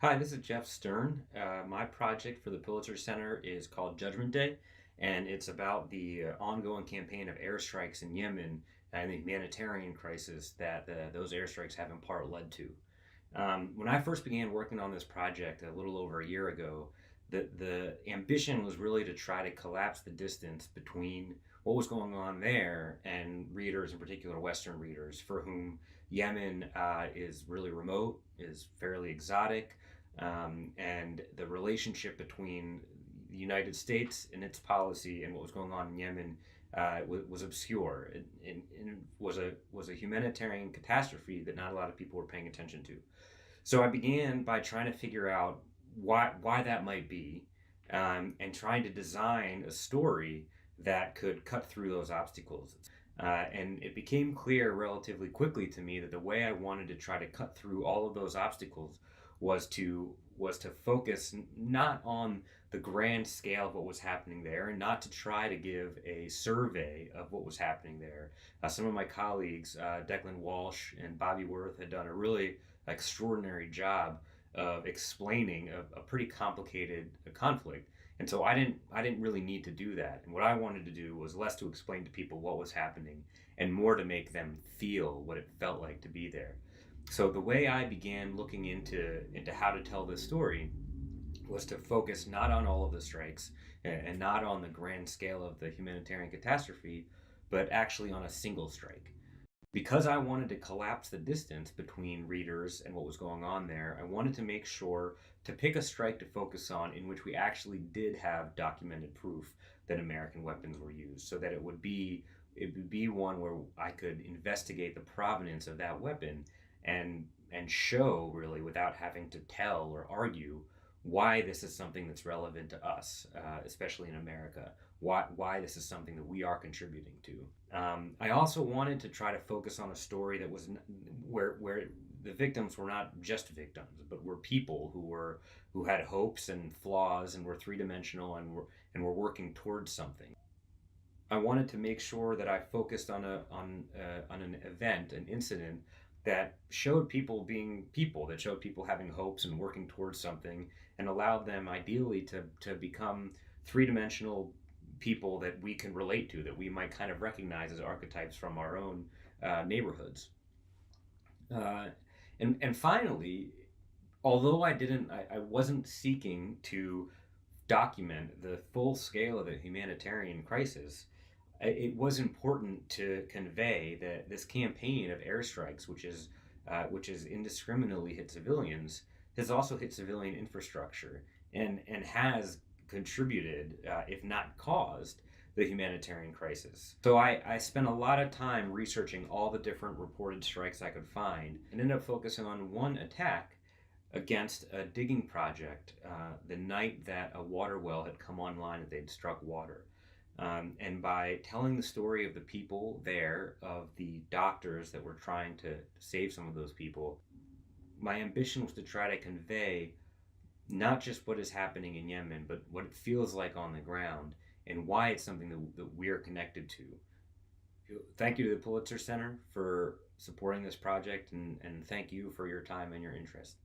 Hi, this is Jeff Stern. My project for the Pulitzer Center is called Judgment Day, and it's about the ongoing campaign of airstrikes in Yemen and the humanitarian crisis that those airstrikes have in part led to. When I first began working on this project a little over a year ago, the ambition was really to try to collapse the distance between what was going on there and readers, in particular Western readers, for whom Yemen is really remote, is fairly exotic, and the relationship between the United States and its policy and what was going on in Yemen was obscure. It was a humanitarian catastrophe that not a lot of people were paying attention to. So I began by trying to figure out why that might be, and trying to design a story that could cut through those obstacles. And it became clear relatively quickly to me that the way I wanted to try to cut through all of those obstacles was to focus not on the grand scale of what was happening there, and not to try to give a survey of what was happening there. Some of my colleagues, Declan Walsh and Bobby Worth, had done a really extraordinary job of explaining a pretty complicated conflict. And so I didn't really need to do that. And what I wanted to do was less to explain to people what was happening and more to make them feel what it felt like to be there. So the way I began looking into how to tell this story was to focus not on all of the strikes and not on the grand scale of the humanitarian catastrophe, but actually on a single strike. Because I wanted to collapse the distance between readers and what was going on there, I wanted to make sure to pick a strike to focus on in which we actually did have documented proof that American weapons were used, so that it would be one where I could investigate the provenance of that weapon and show, really, without having to tell or argue, why this is something that's relevant to us, especially in America. Why this is something that we are contributing to. I also wanted to try to focus on a story that was where the victims were not just victims, but were people who had hopes and flaws and were three dimensional and were working towards something. I wanted to make sure that I focused on an event, an incident that showed people being people, that showed people having hopes and working towards something, and allowed them ideally to become three dimensional people that we can relate to, that we might kind of recognize as archetypes from our own neighborhoods. Uh, and finally, although I wasn't seeking to document the full scale of the humanitarian crisis, it was important to convey that this campaign of airstrikes, which is indiscriminately hit civilians, has also hit civilian infrastructure and has contributed, if not caused, the humanitarian crisis. So I spent a lot of time researching all the different reported strikes I could find and ended up focusing on one attack against a digging project the night that a water well had come online and they'd struck water. And by telling the story of the people there, of the doctors that were trying to save some of those people, my ambition was to try to convey not just what is happening in Yemen, but what it feels like on the ground and why it's something that we're connected to. Thank you to the Pulitzer Center for supporting this project, and thank you for your time and your interest.